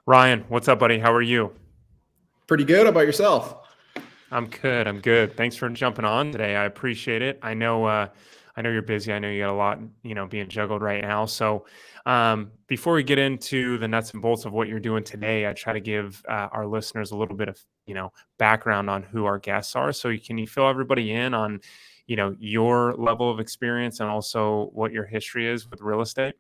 Ryan, what's up, buddy? How are you? Pretty good. How about yourself? I'm good. I'm good. Thanks for jumping on today. I appreciate it. I know you're busy. I know you got a lot, being juggled right now. So, before we get into the nuts and bolts of what you're doing today, I try to give our listeners a little bit of, background on who our guests are. So, can you fill everybody in on, your level of experience and also what your history is with real estate?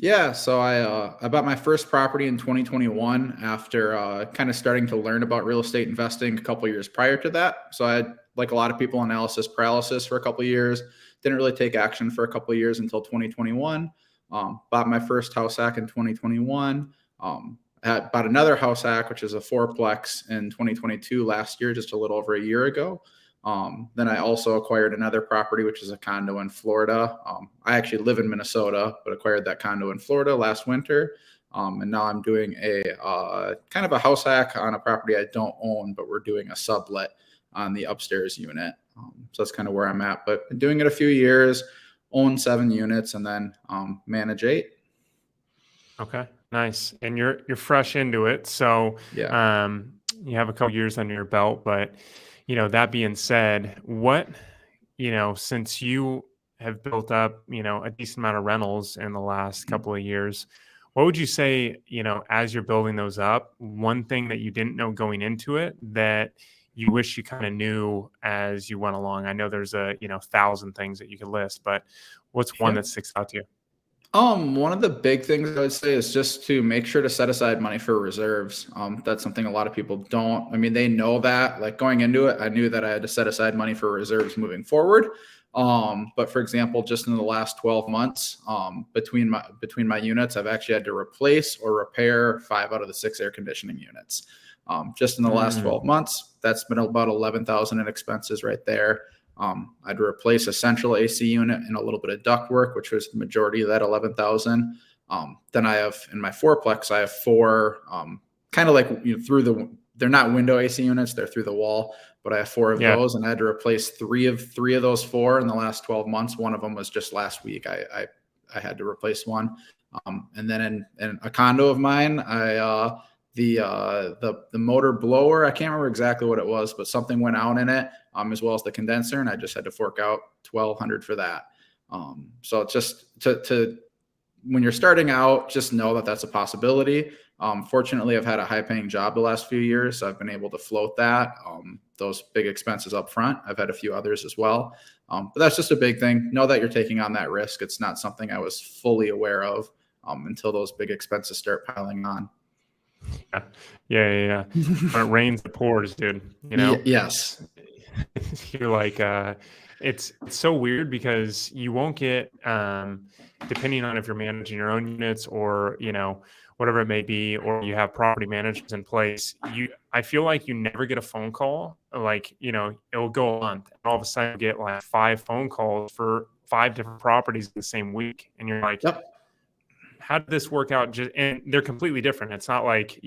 Yeah, so I bought my first property in 2021 after kind of starting to learn about real estate investing a couple years prior to that. So I had, like a lot of people, analysis paralysis for a couple years. Didn't really take action for a couple years until 2021. Bought my first house hack in 2021. Bought another house hack, which is a fourplex, in 2022, last year, just a little over a year ago. Then I also acquired another property, which is a condo in Florida. I actually live in Minnesota, but acquired that condo in Florida last winter. And now I'm doing a kind of a house hack on a property I don't own, but we're doing a sublet on the upstairs unit. So that's kind of where I'm at. But been doing it a few years, own 7 units, and then manage 8. Okay, nice. And you're fresh into it, so Yeah. you have a couple years under your belt. But that being said, since you have built up, a decent amount of rentals in the last couple of years, what would you say, as you're building those up, one thing that you didn't know going into it that you wish you kind of knew as you went along? I know there's a thousand things that you could list, but what's one Yeah. that sticks out to you? One of the big things I would say is just to make sure to set aside money for reserves. That's something a lot of people don't. I mean, they know that. Like, going into it, I knew that I had to set aside money for reserves moving forward. But for example, just in the last 12 months, between my units, I've actually had to replace or repair 5 out of the 6 air conditioning units. Just in the last Mm, 12 months, that's been about 11,000 in expenses right there. I had to replace a central AC unit and a little bit of duct work, which was the majority of that 11,000. Then I have, in my fourplex, I have 4 kind of like, they're not window AC units, they're through the wall, but I have 4 of yeah. those, and I had to replace three of those 4 in the last 12 months. One of them was just last week. I had to replace one. And then in a condo of mine, the motor blower, I can't remember exactly what it was, but something went out in it, as well as the condenser, and I just had to fork out 1,200 for that. So just to when you're starting out, just know that that's a possibility. Fortunately, I've had a high paying job the last few years, so I've been able to float that, those big expenses up front. I've had a few others as well. But that's just a big thing. Know that you're taking on that risk. It's not something I was fully aware of until those big expenses start piling on. Yeah. Yeah, yeah, yeah. When it rains, it pours, dude. Yes. It's you're like, it's so weird because you won't get, depending on if you're managing your own units or, whatever it may be, or you have property managers in place, I feel like you never get a phone call. Like, it'll go a month and all of a sudden you get like 5 phone calls for 5 different properties in the same week. And you're like, Yep. how did this work out? And they're completely different. It's not like,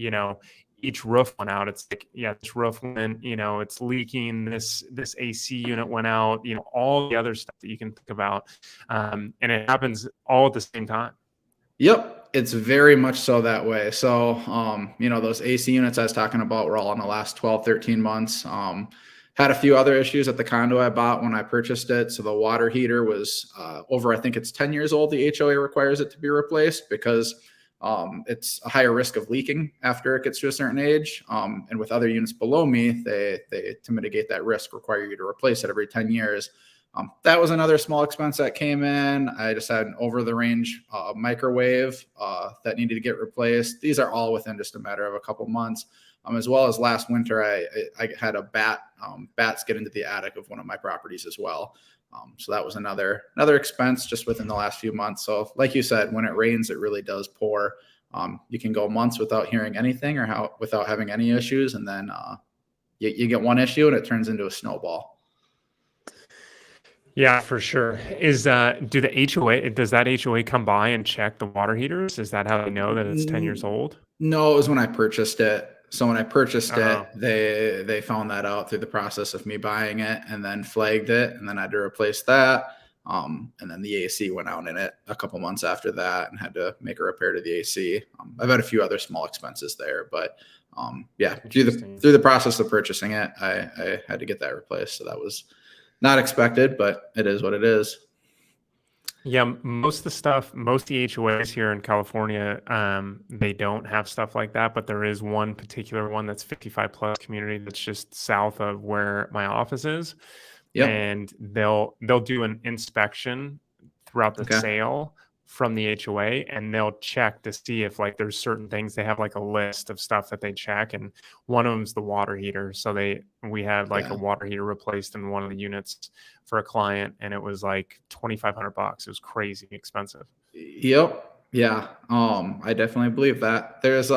each roof went out. It's like, yeah, this roof went, it's leaking. This AC unit went out, all the other stuff that you can think about. And it happens all at the same time. Yep, it's very much so that way. So, those AC units I was talking about were all in the last 12, 13 months. Had a few other issues at the condo I bought when I purchased it. So the water heater was over, I think it's 10 years old. The HOA requires it to be replaced because it's a higher risk of leaking after it gets to a certain age. And with other units below me, they to mitigate that risk, require you to replace it every 10 years. That was another small expense that came in. I just had an over-the-range microwave that needed to get replaced. These are all within just a matter of a couple months. As well as last winter, I had a bats get into the attic of one of my properties as well. So that was another expense just within the last few months. So like you said, when it rains, it really does pour. You can go months without hearing anything without having any issues. And then you get one issue and it turns into a snowball. Yeah, for sure. Does that HOA come by and check the water heaters? Is that how they know that it's 10 years old? No, it was when I purchased it. So when I purchased it, Oh, they found that out through the process of me buying it and then flagged it, and then I had to replace that. And then the AC went out in it a couple months after that and had to make a repair to the AC. I've had a few other small expenses there, but yeah, through the process of purchasing it, I had to get that replaced. So that was not expected, but it is what it is. Yeah, most of the HOAs here in California, they don't have stuff like that, but there is one particular one that's 55 plus community that's just south of where my office is. Yep. And they'll do an inspection throughout the sale from the HOA, and they'll check to see if like there's certain things. They have like a list of stuff that they check, and one of them's the water heater. So we had like a water heater replaced in one of the units for a client, and it was like $2,500. It was crazy expensive. Yep. Yeah. I definitely believe that. There's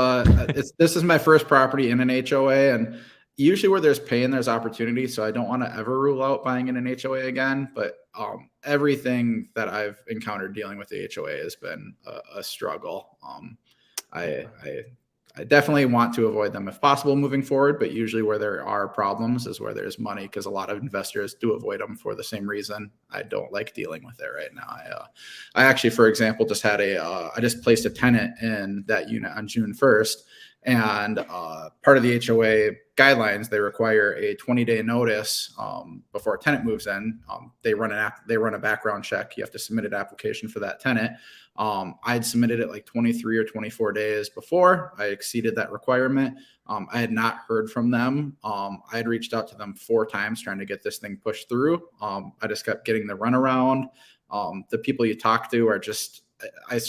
this is my first property in an HOA, and usually where there's pain, there's opportunity. So I don't want to ever rule out buying in an HOA again. But everything that I've encountered dealing with the HOA has been a struggle. I definitely want to avoid them if possible moving forward, but usually where there are problems is where there's money, because a lot of investors do avoid them for the same reason. I don't like dealing with it right now. I actually, for example, just had I just placed a tenant in that unit on June 1st, and part of the HOA guidelines, they require a 20-day notice before a tenant moves in. They run a background check. You have to submit an application for that tenant. I'd submitted it like 23 or 24 days before. I exceeded that requirement. I had not heard from them. I had reached out to them 4 times trying to get this thing pushed through. I just kept getting the runaround. The people you talk to are just, they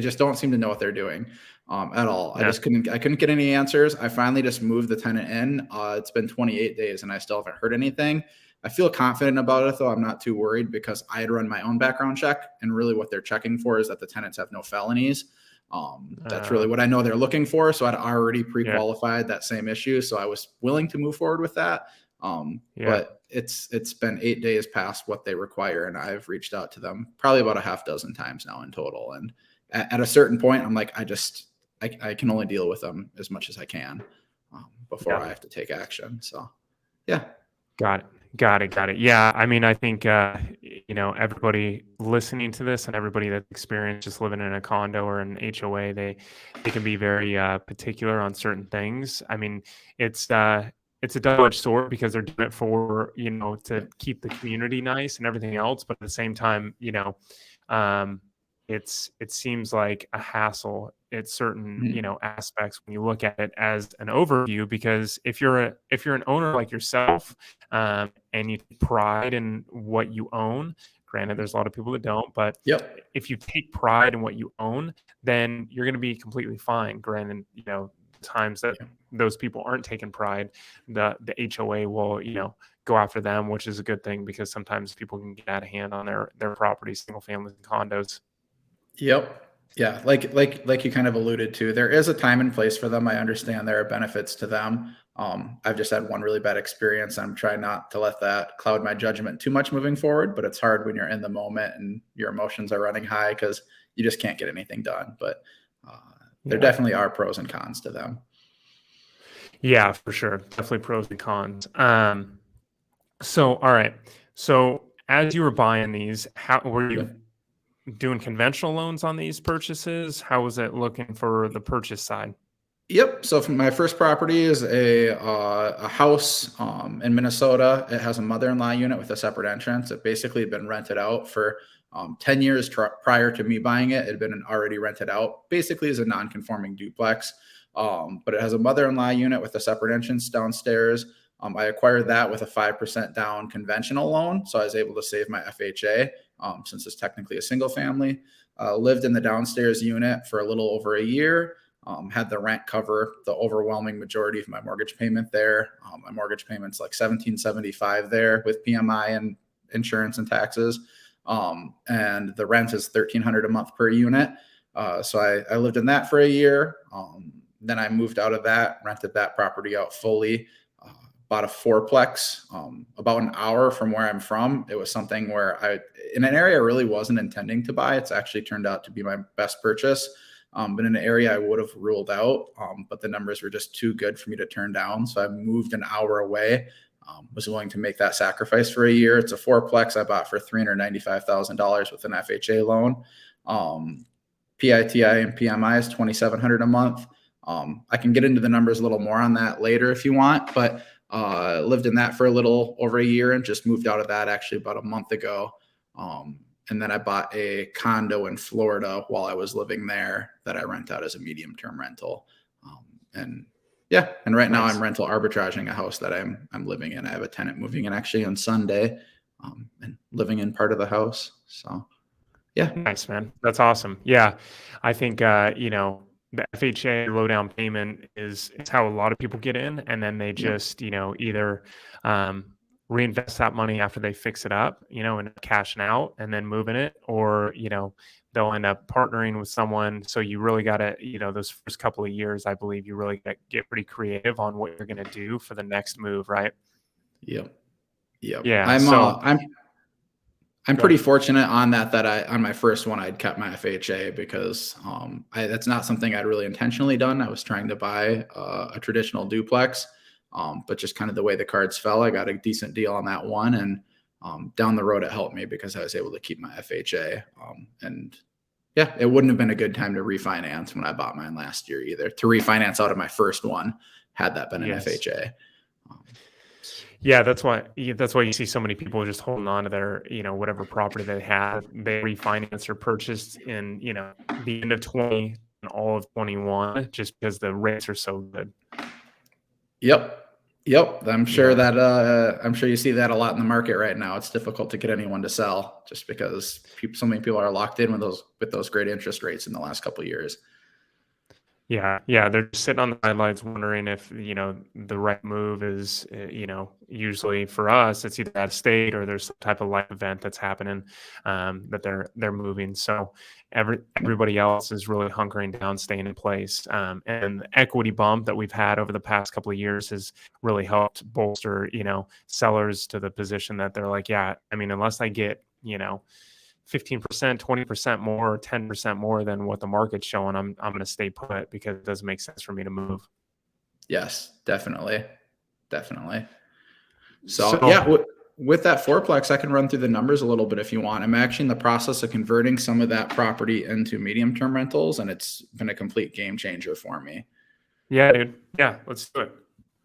just don't seem to know what they're doing at all. Yeah. I couldn't get any answers. I finally just moved the tenant in. It's been 28 days and I still haven't heard anything. I feel confident about it, though. I'm not too worried because I had run my own background check, and really what they're checking for is that the tenants have no felonies. That's really what I know they're looking for. So I'd already pre-qualified that same issue. So I was willing to move forward with that. But it's been 8 days past what they require, and I've reached out to them probably about a half dozen times now in total. And at a certain point, I'm like, I can only deal with them as much as I can before I have to take action. So, yeah. Got it. Yeah. I mean, I think, everybody listening to this and everybody that's experienced just living in a condo or an HOA, they can be very particular on certain things. I mean, it's a double-edged sword because they're doing it for, to keep the community nice and everything else. But at the same time, it seems like a hassle at certain, aspects when you look at it as an overview, because if you're an owner like yourself, and you take pride in what you own, granted, there's a lot of people that don't, but if you take pride in what you own, then you're going to be completely fine. Granted, times that those people aren't taking pride, the HOA will, go after them, which is a good thing because sometimes people can get out of hand on their properties, single families and condos. Yep. Yeah. Like you kind of alluded to, there is a time and place for them. I understand there are benefits to them. I've just had one really bad experience. I'm trying not to let that cloud my judgment too much moving forward, but it's hard when you're in the moment and your emotions are running high because you just can't get anything done. But there definitely are pros and cons to them. Yeah, for sure. Definitely pros and cons. So, all right. So as you were buying these, how were you doing conventional loans on these purchases? How was it looking for the purchase side? Yep. So my first property is a house in Minnesota. It has a mother-in-law unit with a separate entrance. It basically had been rented out for 10 years prior to me buying it. It had been already rented out basically as a non-conforming duplex. But it has a mother-in-law unit with a separate entrance downstairs. I acquired that with a 5% down conventional loan. So I was able to save my FHA since it's technically a single family. Lived in the downstairs unit for a little over a year. Had the rent cover the overwhelming majority of my mortgage payment there. My mortgage payment's like $1,775 there with PMI and insurance and taxes. And the rent is $1,300 a month per unit. So I lived in that for a year. Then I moved out of that, rented that property out fully. Bought a fourplex about an hour from where I'm from. It was something where in an area I really wasn't intending to buy. It's actually turned out to be my best purchase. But in an area I would have ruled out, but the numbers were just too good for me to turn down. So I moved an hour away. was willing to make that sacrifice for a year. It's a fourplex I bought for $395,000 with an FHA loan. PITI and PMI is $2,700 a month. I can get into the numbers a little more on that later if you want, but lived in that for a little over a year and just moved out of that actually about a month ago. And then I bought a condo in Florida while I was living there that I rent out as a medium-term rental. And right now I'm rental arbitraging a house that I'm living in. I have a tenant moving in actually on Sunday, and living in part of the house. So yeah. Nice, man. That's awesome. Yeah. I think, the FHA low down payment is how a lot of people get in. And then they just, either reinvest that money after they fix it up, and cashing out and then moving it, or, they'll end up partnering with someone. So you really got to, those first couple of years, I believe you really got to get pretty creative on what you're going to do for the next move, right? Yep. Yeah. I'm pretty fortunate on that on my first one, I'd kept my FHA because that's not something I'd really intentionally done. I was trying to buy a traditional duplex, but just kind of the way the cards fell, I got a decent deal on that one. And down the road, it helped me because I was able to keep my FHA. And yeah, it wouldn't have been a good time to refinance when I bought mine last year either. To refinance out of my first one, had that been an FHA. Yeah, that's why you see so many people just holding on to their, whatever property they have. They refinanced or purchased in, the end of 20 and all of 21, just because the rates are so good. Yep. I'm sure you see that a lot in the market right now. It's difficult to get anyone to sell just because so many people are locked in with those great interest rates in the last couple of years. Yeah, they're just sitting on the sidelines wondering if, the right move is, usually for us, it's either out of state or there's some type of life event that's happening, that they're moving. So everybody else is really hunkering down, staying in place. And the equity bump that we've had over the past couple of years has really helped bolster, sellers to the position that they're like, yeah, I mean, unless I get, 15%, 20% more, 10% more than what the market's showing, I'm going to stay put because it doesn't make sense for me to move. Yes, definitely. So yeah, with that fourplex, I can run through the numbers a little bit if you want. I'm actually in the process of converting some of that property into medium-term rentals, and it's been a complete game changer for me. Yeah, dude. Yeah, let's do it.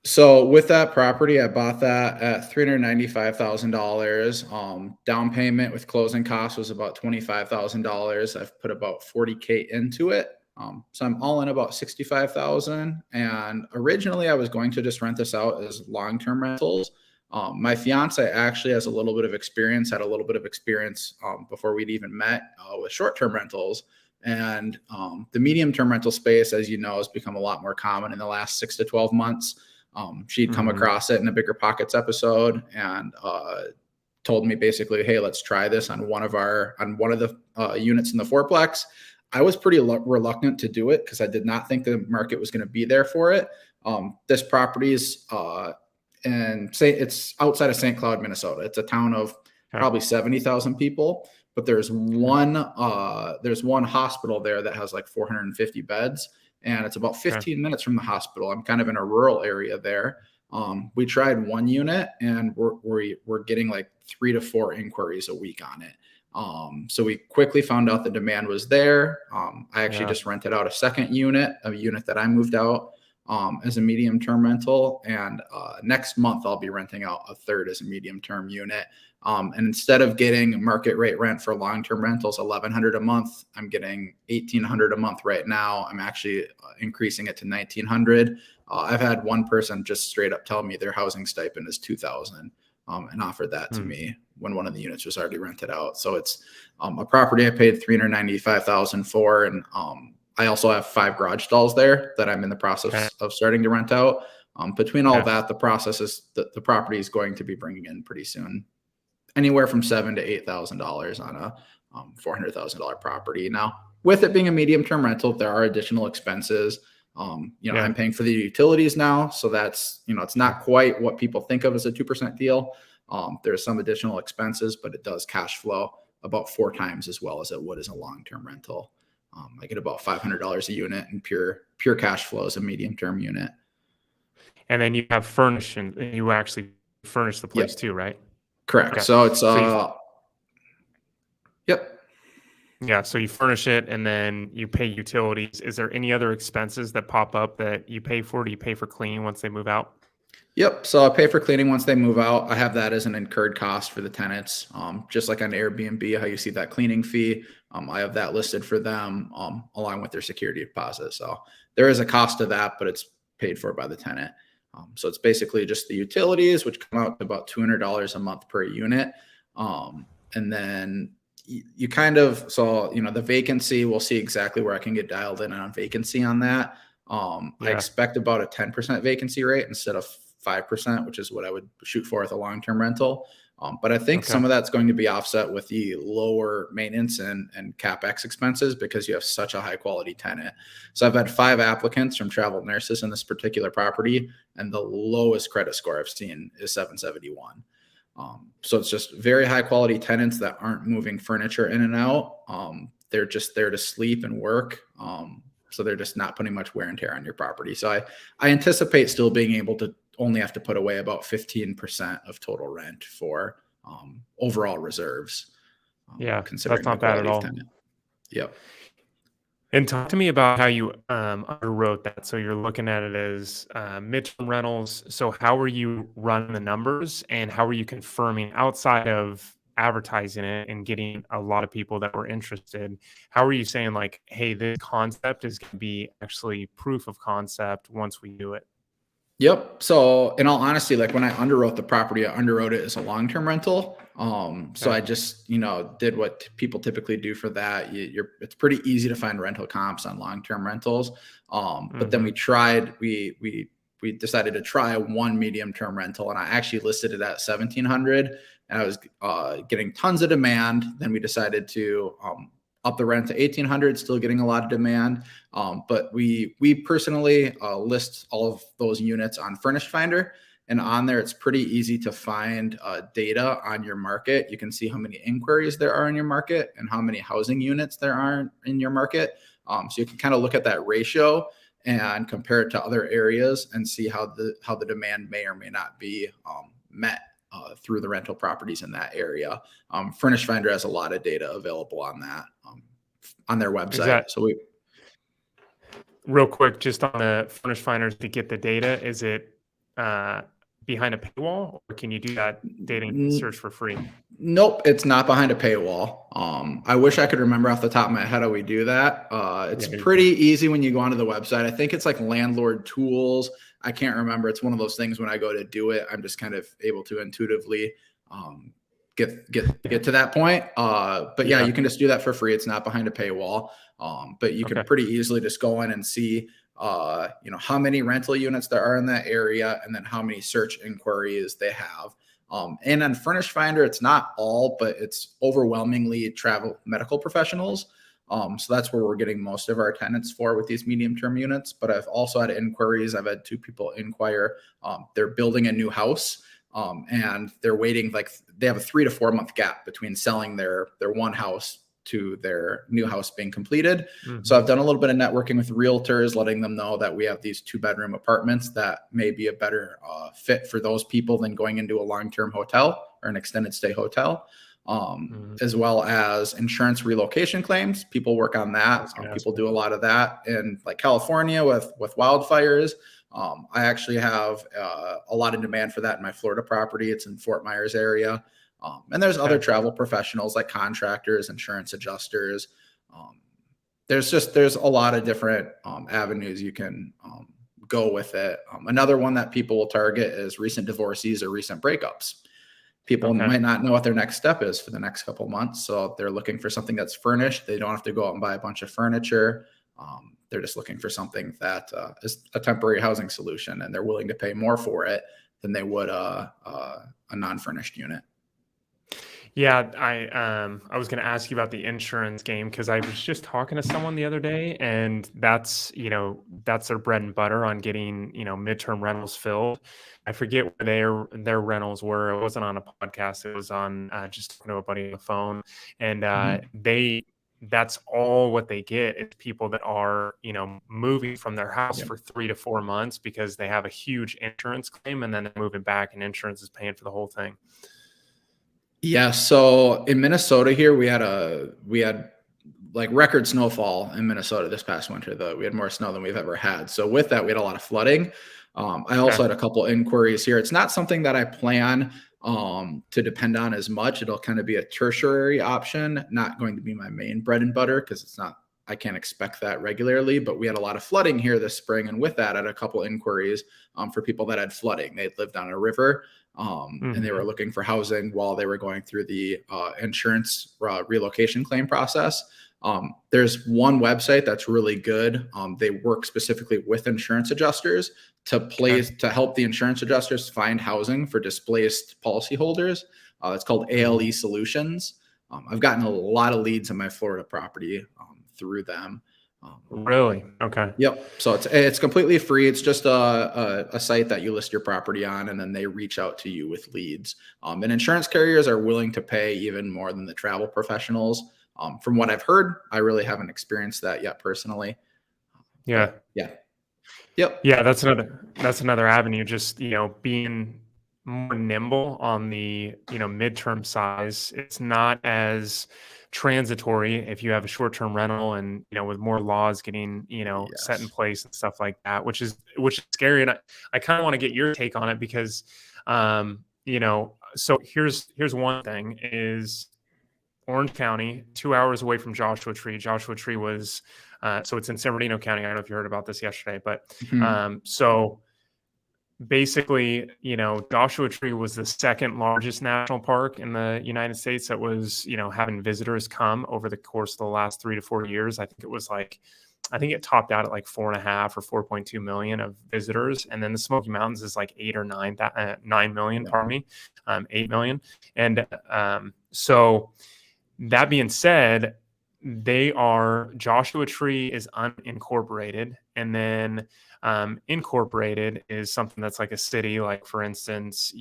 So with that property, I bought that at $395,000. Down payment with closing costs was about $25,000. I've put about $40K into it. So I'm all in about $65,000. And originally I was going to just rent this out as long-term rentals. My fiance actually has a little bit of experience, before we'd even met with short-term rentals. And the medium-term rental space, as you know, has become a lot more common in the last 6 to 12 months. She'd come across it in a Bigger Pockets episode and told me basically, hey, let's try this on one of the units in the fourplex. I was pretty reluctant to do it because I did not think the market was going to be there for it. This property is it's outside of St. Cloud, Minnesota. It's a town of probably 70,000 people, but there's one hospital there that has like 450 beds. And it's about 15 minutes from the hospital. I'm kind of in a rural area there. We tried one unit and we're getting like 3 to 4 inquiries a week on it. So we quickly found out the demand was there. I actually just rented out a second unit, a unit that I moved out as a medium-term rental. And next month I'll be renting out a third as a medium-term unit. And instead of getting market rate rent for long-term rentals, $1,100 a month, I'm getting $1,800 a month right now. I'm actually increasing it to $1,900. I've had one person just straight up tell me their housing stipend is $2,000 and offered that to me when one of the units was already rented out. So it's a property I paid $395,000 for. And I also have 5 garage stalls there that I'm in the process of starting to rent out. Between all that, the process is that the property is going to be bringing in pretty soon anywhere from $7,000 to $8,000 on a $400,000 property. Now, with it being a medium-term rental, there are additional expenses. I'm paying for the utilities now, so that's it's not quite what people think of as a 2% deal. There's some additional expenses, but it does cash flow about 4 times as well as it would as a long-term rental. I get about $500 a unit in pure cash flow as a medium-term unit. And then you have furnished, and you actually furnish the place Yep. too, right? Correct. Okay. So it's So you yep. Yeah, so you furnish it and then you pay utilities. Is there any other expenses that pop up that you pay for? Do you pay for cleaning once they move out? Yep. So I pay for cleaning once they move out. I have that as an incurred cost for the tenants. Just like on Airbnb, how you see that cleaning fee. I have that listed for them, along with their security deposit. So there is a cost to that, but it's paid for by the tenant. So it's basically just the utilities, which come out to about $200 a month per unit. And then you kind of, so, the vacancy, we'll see exactly where I can get dialed in on vacancy on that. I Yeah. expect about a 10% vacancy rate instead of 5%, which is what I would shoot for with a long-term rental. But I think Okay. some of that's going to be offset with the lower maintenance and CapEx expenses because you have such a high quality tenant. So I've had 5 applicants from travel nurses in this particular property, and the lowest credit score I've seen is 771. So it's just very high quality tenants that aren't moving furniture in and out. They're just there to sleep and work. So they're just not putting much wear and tear on your property. So I anticipate still being able to only have to put away about 15% of total rent for overall reserves, Yeah, that's considering the not bad at quality of all. tenant. Yep. And talk to me about how you underwrote that. So you're looking at it as midterm rentals. So how are you running the numbers and how are you confirming outside of advertising it and getting a lot of people that were interested? How are you saying like, hey, this concept is going to be actually proof of concept once we do it? Yep. So in all honesty, like when I underwrote the property, I underwrote it as a long-term rental. So Okay. I just, did what people typically do for that. It's pretty easy to find rental comps on long-term rentals. But then Hmm. we decided to try one medium-term rental, and I actually listed it at 1,700, and I was getting tons of demand. Then we decided to up the rent to 1,800, still getting a lot of demand. But we personally list all of those units on Furnished Finder, and on there it's pretty easy to find data on your market. You can see how many inquiries there are in your market and how many housing units there are in your market. So you can kind of look at that ratio and compare it to other areas and see how the demand may or may not be met through the rental properties in that area. Furnished Finder has a lot of data available on that on their Is website. that So we real quick, just on the furnished finders to get the data? Is it uh, behind a paywall or can you do that data search for free? Nope, it's not behind a paywall. I wish I could remember off the top of my head how we do that. It's Yeah, pretty easy when you go onto the website. I think it's like Landlord Tools. I can't remember. It's one of those things when I go to do it, I'm just kind of able to intuitively um, get to that point. But yeah, yeah. you can just do that for free. It's not behind a paywall. But you can Okay. pretty easily just go in and see how many rental units there are in that area, and then how many search inquiries they have. And on Furnished Finder, it's not all, but it's overwhelmingly travel medical professionals. So that's where we're getting most of our tenants for with these medium term units. But I've also had inquiries. I've had 2 people inquire. They're building a new house, and they're waiting, like they have a 3 to 4 month gap between selling their one house to their new house being completed. So Hmm. I've done a little bit of networking with realtors, letting them know that we have these 2-bedroom apartments that may be a better fit for those people than going into a long-term hotel or an extended stay hotel, Hmm. as well as insurance relocation claims. People work on I that. was going to ask People about do a that. lot of that in like California with wildfires. I actually have a lot of demand for that in my Florida property. It's in Fort Myers area. And there's other Okay. travel professionals like contractors, insurance adjusters. Um, there's a lot of different avenues you can go with it. Another one that people will target is recent divorcees or recent breakups. People Okay. might not know what their next step is for the next couple of months, so they're looking for something that's furnished. They don't have to go out and buy a bunch of furniture. They're just looking for something that is a temporary housing solution, and they're willing to pay more for it than they would a non-furnished unit. Yeah, I was going to ask you about the insurance game because I was just talking to someone the other day, and that's their bread and butter on getting midterm rentals filled. I forget where their rentals were. It wasn't on a podcast. It was on just talking to a buddy on the phone, and Mhm. that's all what they get is people that are, moving from their house Yeah. for 3 to 4 months because they have a huge insurance claim, and then they're moving back and insurance is paying for the whole thing. Yeah. So in Minnesota here, we had like record snowfall in Minnesota this past winter. Though we had more snow than we've ever had. So with that, we had a lot of flooding. I also Okay. had a couple inquiries here. It's not something that I plan to depend on as much. It'll kind of be a tertiary option, not going to be my main bread and butter because it's not. I can't expect that regularly. But we had a lot of flooding here this spring, and with that, I had a couple inquiries for people that had flooding. They lived on a river. And they were Mhm. looking for housing while they were going through the insurance relocation claim process. There's one website that's really good. They work specifically with insurance adjusters Okay. to help the insurance adjusters find housing for displaced policyholders. It's called Mhm. ALE Solutions. I've gotten a lot of leads on my Florida property through them. Um, Really? Okay. Yep. So it's completely free. It's just a site that you list your property on, and then they reach out to you with leads. And insurance carriers are willing to pay even more than the travel professionals. From what I've heard, I really haven't experienced that yet personally. Yeah. But yeah, yep, Yeah, that's another avenue, just, being more nimble on the, midterm size. It's not as transitory if you have a short-term rental and, with more laws getting, set in yes, place and stuff like that, which is scary. And I kind of want to get your take on it because so here's one thing is Orange County, 2 hours away from Joshua Tree. Joshua Tree was, so it's in San Bernardino County. I don't know if you heard about this yesterday, but Mhm. so basically, Joshua Tree was the second largest national park in the United States that was, having visitors come over the course of the last 3 to 4 years. I think it topped out at like 4.5 or 4.2 million of visitors. And then the Smoky Mountains is like 8 or 9 million, Yeah. pardon me, 8 million. And so, that being said, Joshua Tree is unincorporated, and then incorporated is something that's like a city, like for instance,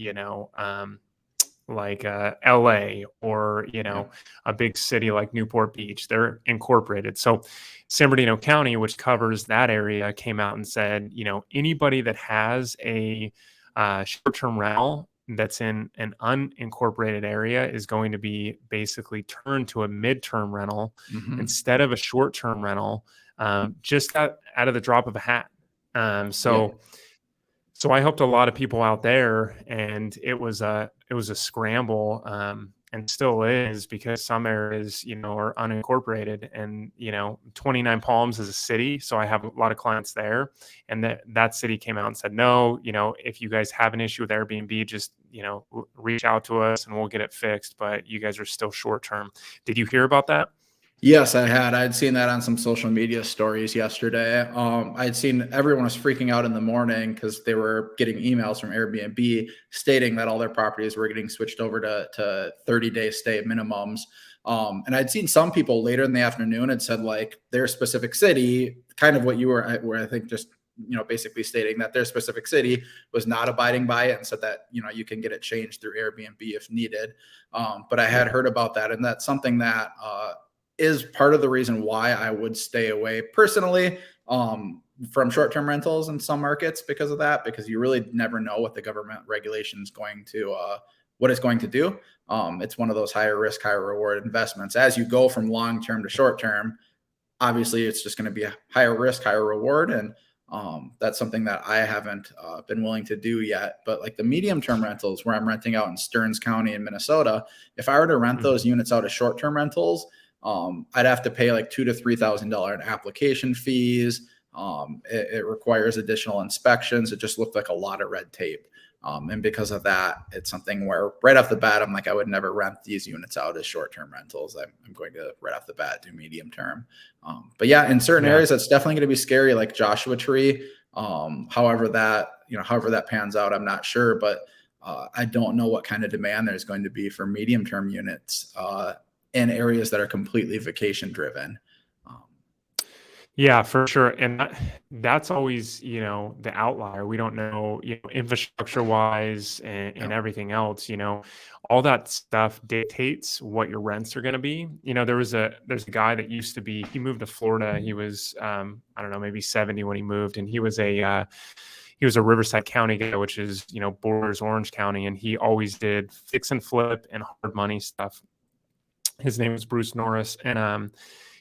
like LA or Yeah. a big city like Newport Beach. They're incorporated. So San Bernardino County, which covers that area, came out and said, anybody that has a short-term rental that's in an unincorporated area is going to be basically turned to a midterm rental Hmm. instead of a short-term rental, just out of the drop of a hat. Um, Yep. so so I helped a lot of people out there, and it was a scramble, and still is because some areas, are unincorporated, and 29 Palms is a city, so I have a lot of clients there, and that city came out and said, no, if you guys have an issue with Airbnb, just reach out to us and we'll get it fixed. But you guys are still short term. Did you hear about that? Yes, I had. I'd seen that on some social media stories yesterday. I'd seen everyone was freaking out in the morning because they were getting emails from Airbnb stating that all their properties were getting switched over to 30-day stay minimums. And I'd seen some people later in the afternoon had said like their specific city, kind of what you were I think just basically stating that their specific city was not abiding by it and said that you can get it changed through Airbnb if needed. But I had Yeah. heard about that, and that's something that is part of the reason why I would stay away personally from short-term rentals in some markets because of that, because you really never know what the government regulation is going to what it's going to do. It's one of those higher risk, higher reward investments. As you go from long-term to short-term, obviously it's just going to be a higher risk, higher reward. And that's something that I haven't been willing to do yet. But like the medium term rentals where I'm renting out in Stearns County in Minnesota, if I were to rent those Mhm. units out as short term rentals, I'd have to pay like $2,000 to $3,000 in application fees. It requires additional inspections. It just looked like a lot of red tape. And because of that, it's something where right off the bat, I'm like, I would never rent these units out as short term rentals. I'm going to right off the bat do medium term. But yeah, in certain Yeah. areas, that's definitely going to be scary, like Joshua Tree. However that pans out, I'm not sure, but I don't know what kind of demand there's going to be for medium term units in areas that are completely vacation driven. Um, Yeah, for sure. And that's always, the outlier. We don't know, infrastructure wise and Yeah. everything else, all that stuff dictates what your rents are going to be. There's a guy that used to be, he moved to Florida. He was, I don't know, maybe 70 when he moved, and he was a Riverside County guy, which is, borders Orange County. And he always did fix and flip and hard money stuff. His name was Bruce Norris. And,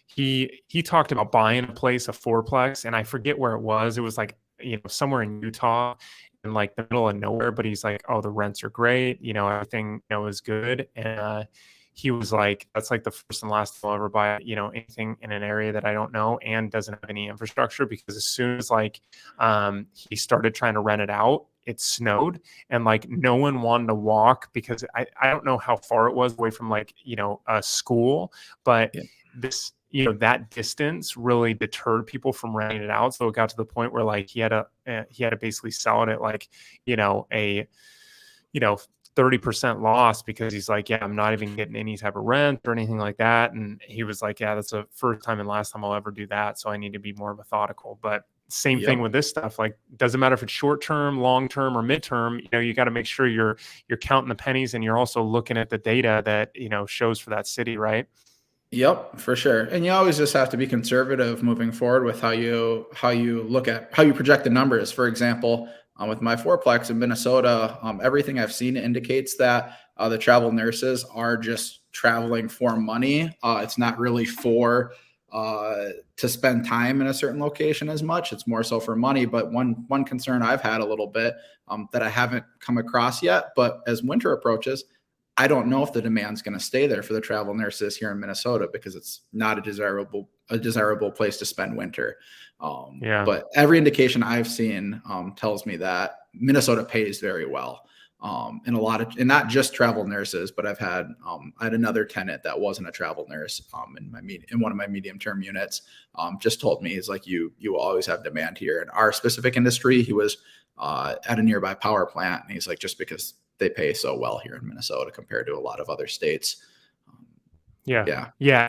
he talked about buying a place, a fourplex, and I forget where it was. It was like, somewhere in Utah in like the middle of nowhere, but he's like, oh, the rents are great, everything, is good. And he was like, that's like the first and last time I'll ever buy, anything in an area that I don't know and doesn't have any infrastructure, because as soon as like he started trying to rent it out, it snowed, and like no one wanted to walk, because I don't know how far it was away from like, a school, but Yeah. this, that distance really deterred people from renting it out. So it got to the point where like he had to basically sell it at like, a, you know 30% loss, because he's like, yeah, I'm not even getting any type of rent or anything like that. And he was like, yeah, that's the first time and last time I'll ever do that, so I need to be more methodical. But same thing Yep. with this stuff. Like, doesn't matter if it's short term, long term, or midterm, you got to make sure you're counting the pennies, and you're also looking at the data that shows for that city, right? Yep, for sure. And you always just have to be conservative moving forward with how you look at how you project the numbers. For example, with my fourplex in Minnesota, everything I've seen indicates that the travel nurses are just traveling for money. It's not really for to spend time in a certain location as much. It's more so for money. But one concern I've had a little bit that I haven't come across yet, but as winter approaches, I don't know if the demand's going to stay there for the travel nurses here in Minnesota, because it's not a desirable place to spend winter. Yeah. But every indication I've seen tells me that Minnesota pays very well. And and not just travel nurses, but I had another tenant that wasn't a travel nurse in one of my medium term units. Just told me, he's like, you will always have demand here in our specific industry. He was at a nearby power plant, and he's like, just because they pay so well here in Minnesota compared to a lot of other states. Um, Yeah. yeah. Yeah.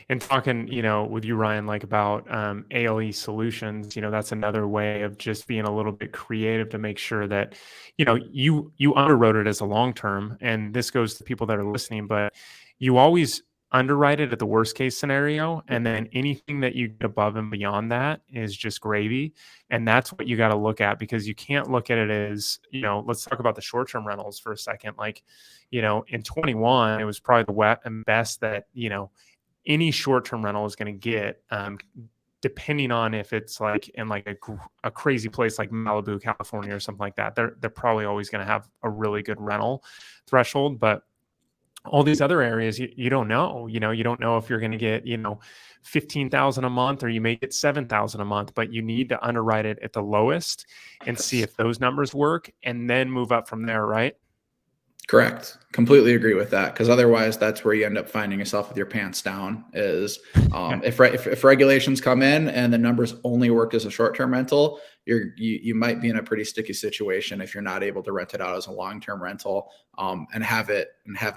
And talking, with you, Ryan, like about ALE solutions, that's another way of just being a little bit creative to make sure that, you underwrote it as a long term. And this goes to people that are listening, but you always underwrite it at the worst case scenario. And then anything that you get above and beyond that is just gravy. And that's what you got to look at, because you can't look at it as, let's talk about the short term rentals for a second. Like, in 21, it was probably the wet and best that, any short-term rental is going to get, depending on if it's like in like a crazy place like Malibu, California, or something like that. They're probably always going to have a really good rental threshold. But all these other areas, you don't know. You don't know if you're going to get 15,000 a month, or you may get 7,000 a month. But you need to underwrite it at the lowest and see Yes. if those numbers work, and then move up from there, right? Correct. Completely agree with that. Because otherwise, that's where you end up finding yourself with your pants down. Is if regulations come in and the numbers only work as a short term rental, you might be in a pretty sticky situation if you're not able to rent it out as a long term rental, and have it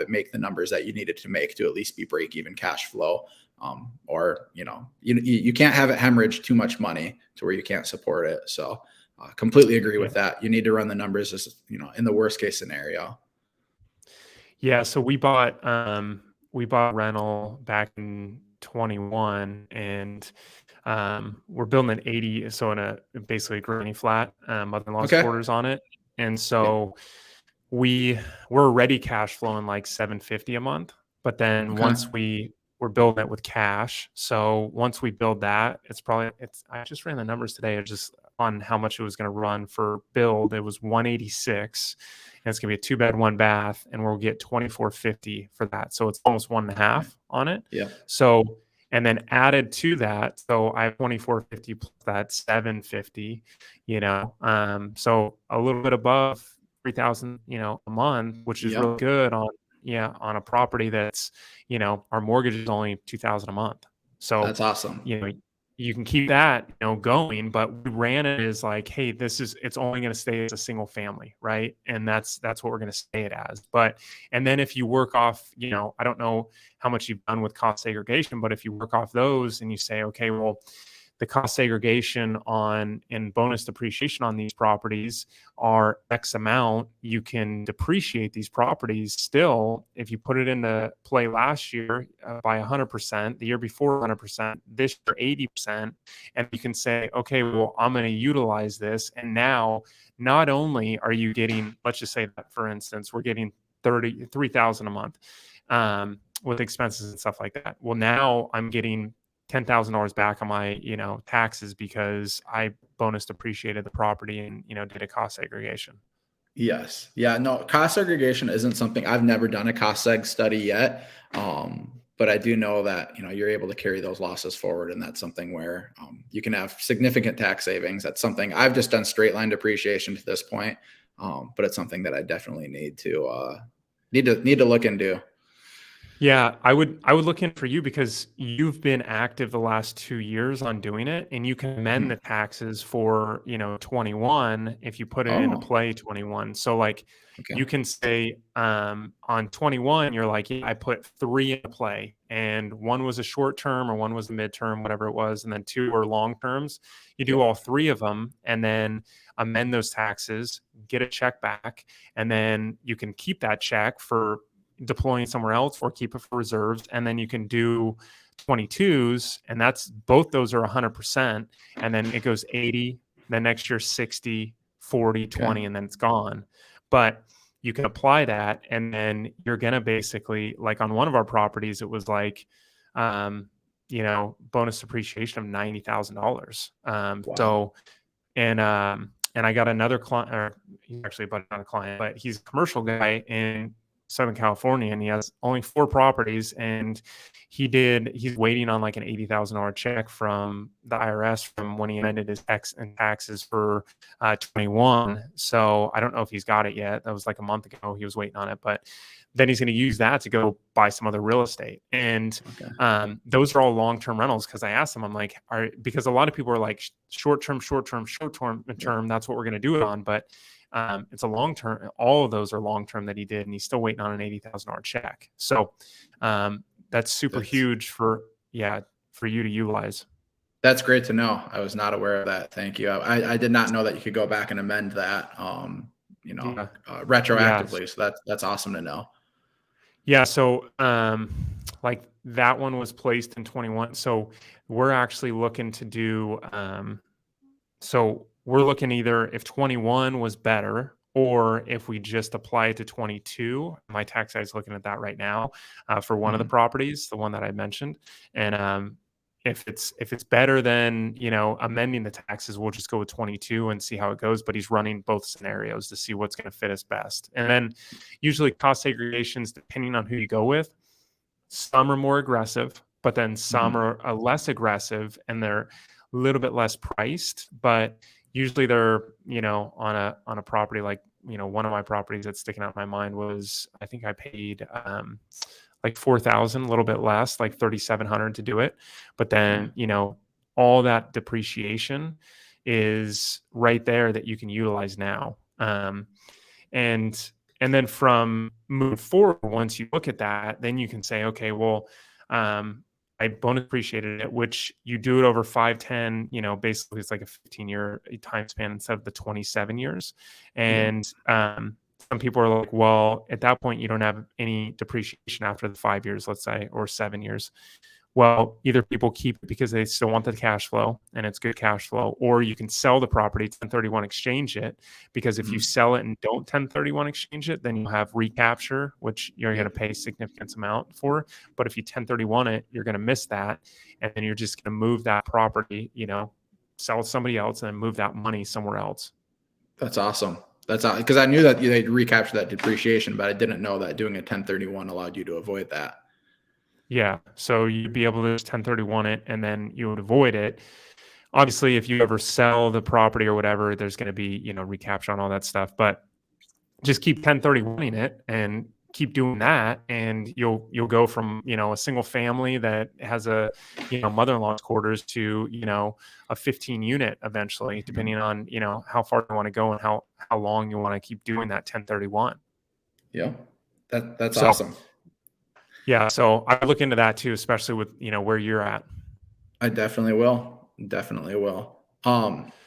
make the numbers that you need it to make to at least be break even cash flow. Or you can't have it hemorrhage too much money to where you can't support it. So completely agree Yeah. with that. You need to run the numbers as in the worst case scenario. Yeah, so we bought rental back in 21, and we're building an 80, so in a basically a granny flat, mother-in-law's Okay. quarters on it. And Yeah. so we're already cash flowing like 750 a month, but then Okay. we're building it with cash. So once we build that, it's I just ran the numbers today, it's just on how much it was going to run for build. It was 186, and it's going to be a 2 bed, 1 bath, and we'll get 2450 for that. So it's almost one and a Yeah. half on it. Yeah. So, and then added to that, so I have 2450 plus that 750, so a little bit above 3,000, a month, which is Yep. really good on, on a property that's, our mortgage is only 2,000 a month. So, That's awesome. you know, you can keep that, going, but we ran it as like, hey, it's only going to stay as a single family, right? And that's what we're going to stay it as. But, and then if you work off, I don't know how much you've done with cost segregation, but if you work off those and you say, okay, well, the cost segregation on and bonus depreciation on these properties are X amount, you can depreciate these properties still. If you put it into play last year by 100%, the year before 100%, this year 80%, and you can say, okay, well, I'm going to utilize this. And now not only are you getting, let's just say that, for instance, we're getting $3,000 a month with expenses and stuff like that. Well, now I'm getting $10,000 back on my, taxes because I bonus depreciated the property and, did a cost segregation. Yes. Yeah. No, cost segregation isn't something I've never done a cost seg study yet. But I do know that, you're able to carry those losses forward. And that's something where you can have significant tax savings. That's something I've just done straight line depreciation to this point. But it's something that I definitely need to look into. Yeah, I would look in for you because you've been active the last 2 years on doing it, and you can amend the Mhm. taxes for, 21 if you put it into Oh, play 21. So like okay. you can say on 21, you're like, yeah, I put 3 into play, and one was a short term or one was a midterm, whatever it was, and then 2 were long terms. You do Yep. all 3 of them and then amend those taxes, get a check back, and then you can keep that check for deploying somewhere else or keep it for reserves. And then you can do 22s, and that's both those are 100%. And then it goes 80, then next year 60, 40, Okay. 20, and then it's gone. But you can apply that, and then you're going to basically, like on one of our properties, it was like, bonus depreciation of $90,000. Wow. And I got another client, or he's actually not a client, but he's a commercial guy in Southern California, and he has only 4 properties, and he's waiting on like an $80,000 check from the IRS from when he amended his taxes for 21. So I don't know if he's got it yet. That was like a month ago. He was waiting on it, but then he's going to use that to go buy some other real estate. And Okay. those are all long-term rentals. Cause I asked him, I'm like, because a lot of people are like short-term, Yep. that's what we're going to do it on. But it's a long-term, all of those are long-term that he did. And he's still waiting on an $80,000 check. So that's super That's huge for you to utilize. That's great to know. I was not aware of that. Thank you. I did not know that you could go back and amend that, Yeah. Yes. retroactively. So that's awesome to know. Yeah, so like that one was placed in 21. So we're actually looking to do so we're looking either if 21 was better or if we just apply it to 22. My tax guy is looking at that right now for one of the Mhm. properties, the one that I mentioned. And if it's better than amending the taxes, we'll just go with 22 and see how it goes. But he's running both scenarios to see what's going to fit us best. And then usually cost segregations, depending on who you go with, some are more aggressive, but then some Mhm. are less aggressive and they're a little bit less priced. But usually they're on a property like one of my properties that's sticking out in my mind was I think I paid like 4,000, a little bit less, like 3,700 to do it. But Okay. then, all that depreciation is right there that you can utilize now. And and then from moving forward, once you look at that, then you can say, okay, well, I bonus appreciated it, which you do it over 5, 10, basically it's like a 15-year time span instead of the 27 years. Yep. And some people are like, well, at that point, you don't have any depreciation after the 5 years, let's say, or 7 years. Well, either people keep it because they still want the cash flow and it's good cash flow, or you can sell the property, 1031 exchange it, because if you Mhm. sell it and don't 1031 exchange it, then you'll have recapture, which you're going to Yep. pay significant amount for. But if you 1031 it, you're going to miss that. And then you're just going to move that property, sell it to somebody else and then move that money somewhere else. That's awesome. That's because I knew that they'd recapture that depreciation, but I didn't know that doing a 1031 allowed you to avoid that. Yeah. So you'd be able to just 1031 it and then you would avoid it. Obviously, if you ever sell the property or whatever, there's going to be, recapture on all that stuff. But just keep 1031ing it and keep doing that. And you'll go from, a single family that has a, mother-in-law's quarters to, a 15 unit eventually, Mhm. depending on, how far you want to go and how long you want to keep doing that 1031. Yeah. That's So awesome. yeah, so I look into that too, especially with, where you're at. I definitely will. Definitely will.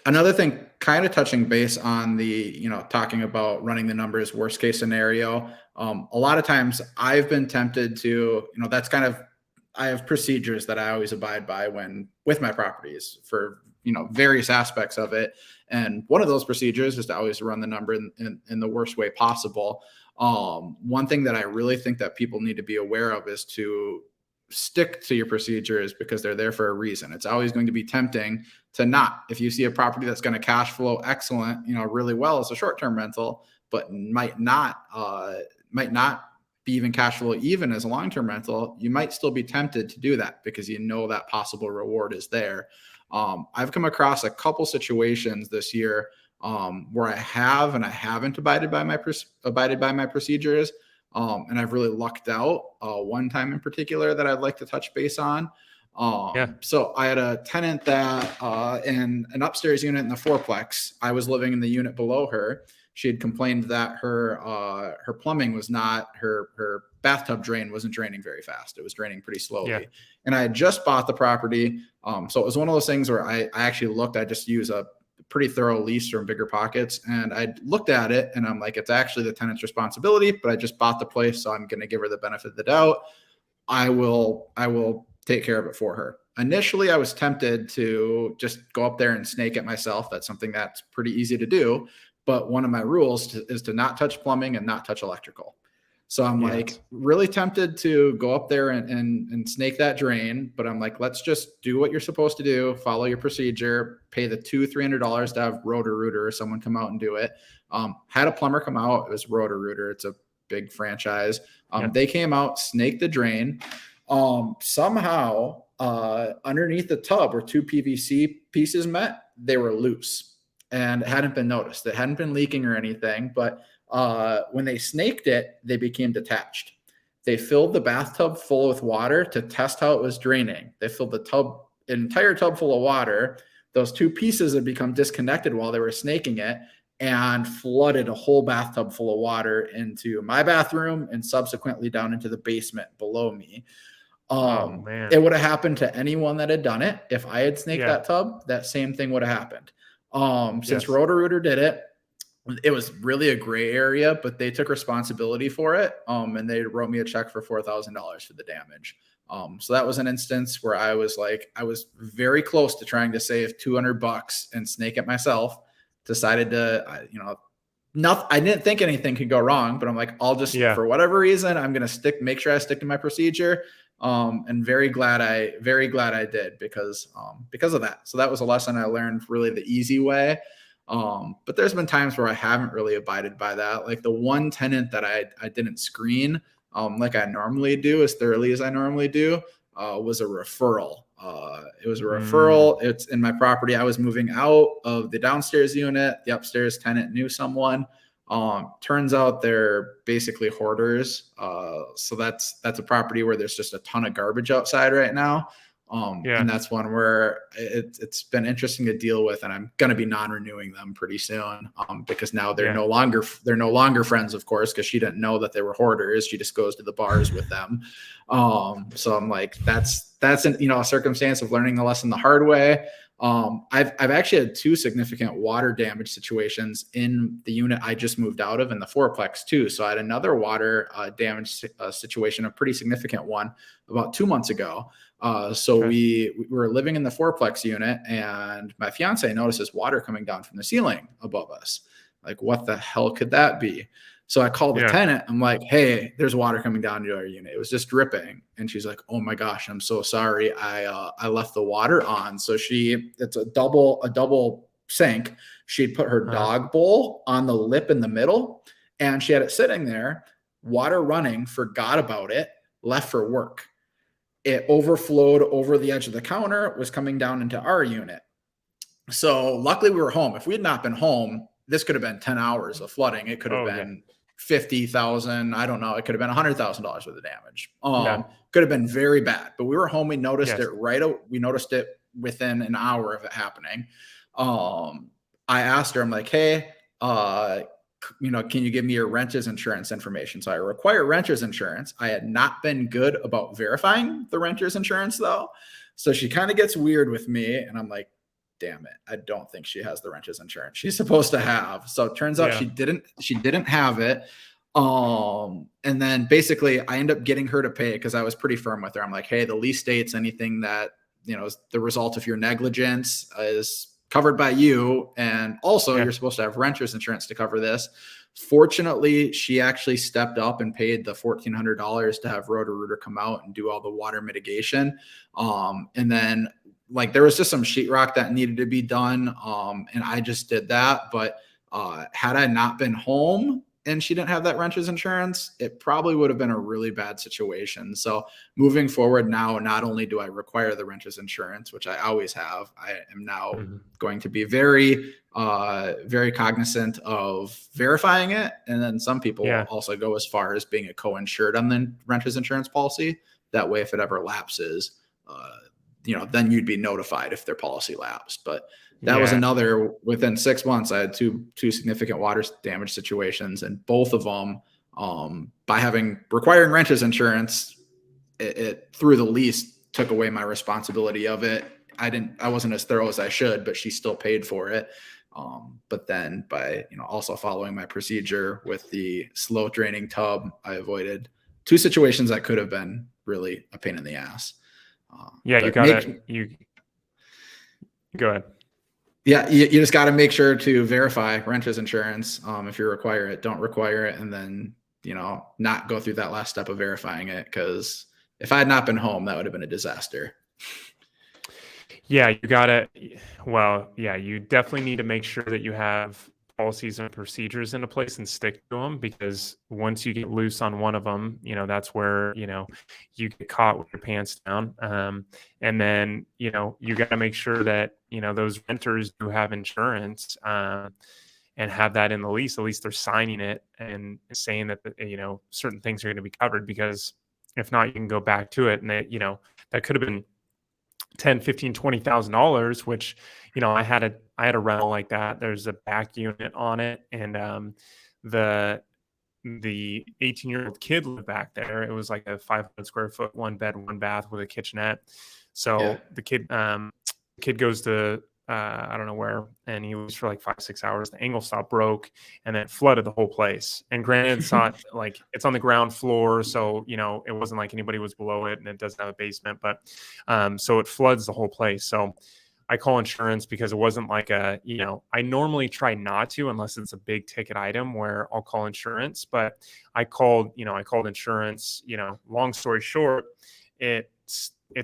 Another thing, kind of touching base on the, talking about running the numbers, worst case scenario. A lot of times I've been tempted to, that's kind of, I have procedures that I always abide by when with my properties for, various aspects of it. And one of those procedures is to always run the number in the worst way possible. One thing that I really think that people need to be aware of is to stick to your procedures because they're there for a reason. It's always going to be tempting to not. If you see a property that's going to cash flow excellent, really well as a short-term rental, but might not be even cash flow even as a long-term rental, you might still be tempted to do that because that possible reward is there. I've come across a couple situations this year where I have and I haven't abided by my procedures. And I've really lucked out one time in particular that I'd like to touch base on. Yeah. So I had a tenant that in an upstairs unit in the fourplex. I was living in the unit below her. She had complained that her plumbing was not her bathtub drain wasn't draining very fast. It was draining pretty slowly. Yeah. And I had just bought the property. So it was one of those things where I actually looked. I just use a pretty thorough lease from Bigger Pockets. And I looked at it and I'm like, it's actually the tenant's responsibility, but I just bought the place. So I'm going to give her the benefit of the doubt. I will take care of it for her. Initially, I was tempted to just go up there and snake it myself. That's something that's pretty easy to do. But one of my rules is to not touch plumbing and not touch electrical. So I'm Yes. like really tempted to go up there and snake that drain. But I'm like, let's just do what you're supposed to do, follow your procedure, pay the $200-300 to have Roto-Rooter or someone come out and do it. Had a plumber come out. It was Roto-Rooter. It's a big franchise. They came out, snaked the drain. Somehow underneath the tub where two PVC pieces met, they were loose and it hadn't been noticed. It hadn't been leaking or anything, but when they snaked it, they became detached. They filled the bathtub full with water to test how it was draining. They filled an entire tub full of water. Those two pieces had become disconnected while they were snaking it and flooded a whole bathtub full of water into my bathroom and subsequently down into the basement below me. Oh man. It would have happened to anyone that had done it. If I had snaked Yeah. that tub, that same thing would have happened. Since Yes. Roto-Rooter did it, it was really a gray area, but they took responsibility for it. And they wrote me a check for $4,000 for the damage. So that was an instance where I was very close to trying to save $200 and snake it myself. Decided to, I didn't think anything could go wrong, but I'm like, I'll just, for whatever reason, I'm going to make sure I stick to my procedure. And very glad I did because of that. So that was a lesson I learned really the easy way. But there's been times where I haven't really abided by that. Like the one tenant that I didn't screen, like I normally do, as thoroughly as I normally do, was a referral. It was a referral. It's in my property. I was moving out of the downstairs unit. The upstairs tenant knew someone. Turns out they're basically hoarders. So that's a property where there's just a ton of garbage outside right now. And that's one where it's been interesting to deal with, and I'm going to be non-renewing them pretty soon. Because now they're no longer friends, of course, because she didn't know that they were hoarders. She just goes to the bars with them. So I'm like, that's a circumstance of learning a lesson the hard way. I've actually had two significant water damage situations in the unit I just moved out of in the fourplex too. So I had another water damage situation, a pretty significant one, about 2 months ago. We were living in the fourplex unit, and my fiance notices water coming down from the ceiling above us. Like, what the hell could that be? So I called the tenant. I'm like, hey, there's water coming down to our unit. It was just dripping. And she's like, oh my gosh, I'm so sorry. I left the water on. So it's a double sink. She'd put her dog bowl on the lip in the middle, and she had it sitting there, water running, forgot about it, left for work. It overflowed over the edge of the counter, was coming down into our unit. So luckily we were home. If we had not been home, this could have been 10 hours of flooding. It could have been 50,000. I don't know. It could have been $100,000 worth of damage. Could have been very bad, but we were home. We noticed it we noticed it within an hour of it happening. I asked her, I'm like, hey, can you give me your renter's insurance information? So I require renter's insurance. I had not been good about verifying the renter's insurance though. So she kind of gets weird with me and I'm like, damn it. I don't think she has the renter's insurance she's supposed to have. So it turns out Yeah. she didn't have it. And then basically I end up getting her to pay because I was pretty firm with her. I'm like, hey, the lease states anything that, is the result of your negligence is covered by you. And also you're supposed to have renter's insurance to cover this. Fortunately, she actually stepped up and paid the $1,400 to have Roto-Rooter come out and do all the water mitigation. And then like there was just some sheetrock that needed to be done. And I just did that. But had I not been home and she didn't have that renter's insurance, it probably would have been a really bad situation. So moving forward now, not only do I require the renter's insurance, which I always have, I am now going to be very, very cognizant of verifying it. And then some people also go as far as being a co-insured on the renter's insurance policy. That way, if it ever lapses, then you'd be notified if their policy lapsed. But that was another, within 6 months, I had two significant water damage situations, and both of them, by requiring renter's insurance, it through the lease took away my responsibility of it. I wasn't as thorough as I should, but she still paid for it. But then by, also following my procedure with the slow draining tub, I avoided 2 situations that could have been really a pain in the ass. You go ahead. Yeah, you just got to make sure to verify renter's insurance. If you require it, don't require it, and then not go through that last step of verifying it. Because if I had not been home, that would have been a disaster. Yeah, you definitely need to make sure that you have policies and procedures into place and stick to them, because once you get loose on one of them, that's where, you get caught with your pants down. And then, you got to make sure that, those renters do have insurance, and have that in the lease. At least they're signing it and saying that, certain things are going to be covered, because if not, you can go back to it. And that could have been $10, $15, $20,000, which, I had a rental like that. There's a back unit on it. And, the 18-year-old kid lived back there. It was like a 500 square foot, 1 bed, 1 bath with a kitchenette. So the kid goes to, I don't know where, and he was for like 5-6 hours. The angle stop broke, and then it flooded the whole place. And granted, it's not like it's on the ground floor, so it wasn't like anybody was below it, and it doesn't have a basement. But so it floods the whole place. So I call insurance, because it wasn't like I normally try not to unless it's a big ticket item where I'll call insurance. But I called insurance. Long story short, it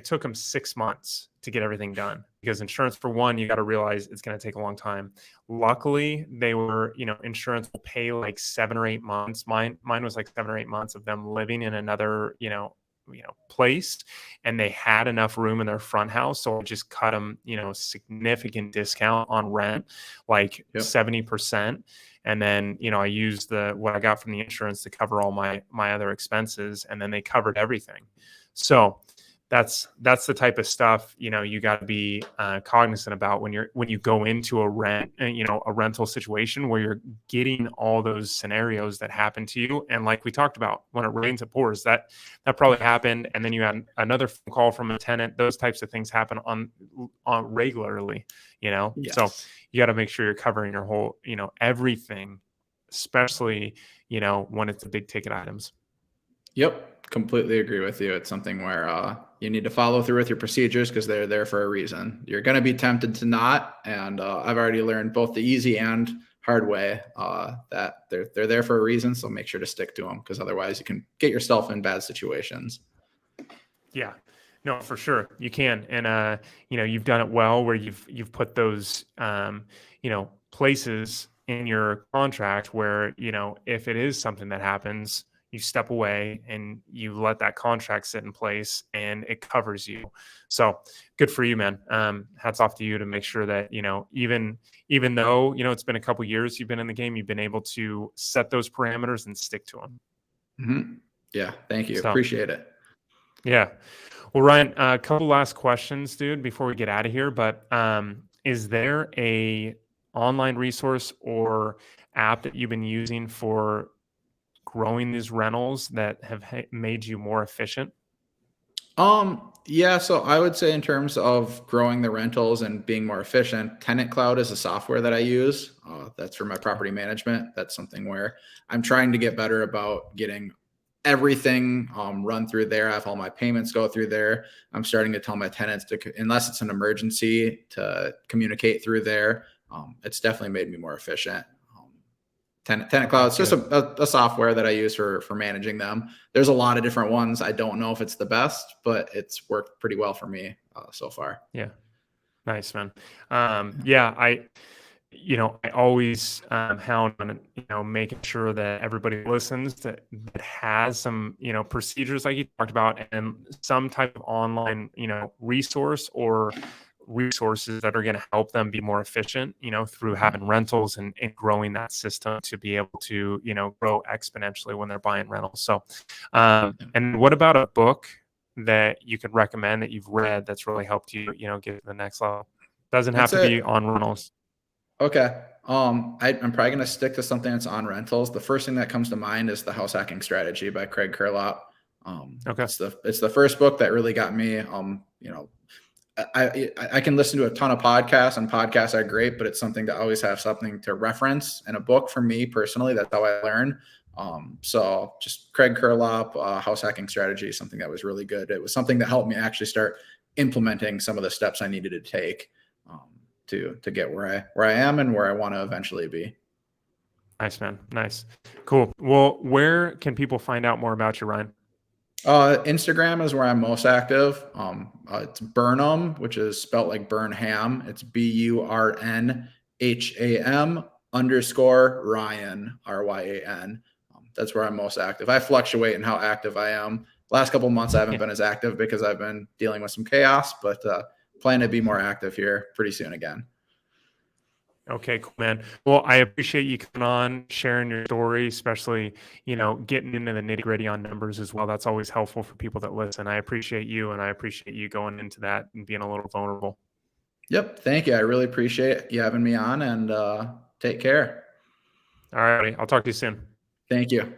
took them 6 months to get everything done, because insurance, for one, you got to realize it's going to take a long time. Luckily, they were, insurance will pay like 7 or 8 months. Mine was like 7 or 8 months of them living in another, place, and they had enough room in their front house. So I just cut them, significant discount on rent, like 70%. And then, I used what I got from the insurance to cover all my other expenses. And then they covered everything. So that's the type of stuff, you got to be cognizant about when you go into a rental situation where you're getting all those scenarios that happen to you. And like we talked about, when it rains, it pours. That probably happened. And then you had another phone call from a tenant. Those types of things happen on regularly, So you got to make sure you're covering your whole, everything, especially, when it's the big ticket items. Yep. Completely agree with you. It's something where you need to follow through with your procedures, because they're there for a reason. You're going to be tempted to not. And I've already learned both the easy and hard way that they're there for a reason. So make sure to stick to them, because otherwise you can get yourself in bad situations. Yeah, no, for sure you can. And, you've done it well, where you've put those, places in your contract where, if it is something that happens, you step away and you let that contract sit in place and it covers you. So good for you, man. Hats off to you to make sure that, even though, it's been a couple years you've been in the game, you've been able to set those parameters and stick to them. Mm-hmm. Yeah. Thank you. Appreciate it. Yeah. Well, Ryan, a couple last questions, dude, before we get out of here. But is there a online resource or app that you've been using for growing these rentals that have made you more efficient? Yeah, so I would say in terms of growing the rentals and being more efficient, Tenant Cloud is a software that I use. That's for my Okay. property management. That's something where I'm trying to get better about getting everything run through there. I have all my payments go through there. I'm starting to tell my tenants to, unless it's an emergency, to communicate through there. It's definitely made me more efficient. Tenant Okay, Cloud, it's just good. a software that I use for managing them. There's a lot of different ones. I don't know if it's the best, but it's worked pretty well for me so far. Yeah. Nice, man. Yeah, I always hound on, making sure that everybody listens that has some, procedures like you talked about and some type of online, resource or resources that are going to help them be more efficient, through Mhm. having rentals and growing that system to be able to, grow exponentially when they're buying rentals. So, Yeah. and what about a book that you could recommend that you've read that's really helped you, get to the next level? Doesn't have That's to be it. on rentals. Okay. I'm probably gonna stick to something that's on rentals. The first thing that comes to mind is The House Hacking Strategy by Craig Kurlop. Okay. It's the first book that really got me. I can listen to a ton of podcasts, and podcasts are great, but it's something to always have something to reference. And a book for me personally, that's how I learn. So just Craig Kurlop, House Hacking Strategy, something that was really good. It was something that helped me actually start implementing some of the steps I needed to take um, to get where I am and where I want to eventually be. Nice, man. Nice. Cool. Well, where can people find out more about you, Ryan? Instagram is where I'm most active. It's Burnham, which is spelled like Burnham. It's BURNHAM _Ryan, RYAN. That's where I'm most active. I fluctuate in how active I am. Last couple of months, I haven't Yeah. been as active because I've been dealing with some chaos, but plan to be more active here pretty soon again. Okay, cool, man. Well, I appreciate you coming on, sharing your story, especially, getting into the nitty gritty on numbers as well. That's always helpful for people that listen. I appreciate you, and I appreciate you going into that and being a little vulnerable. Yep. Thank you. I really appreciate you having me on, and take care. All right, buddy. I'll talk to you soon. Thank you.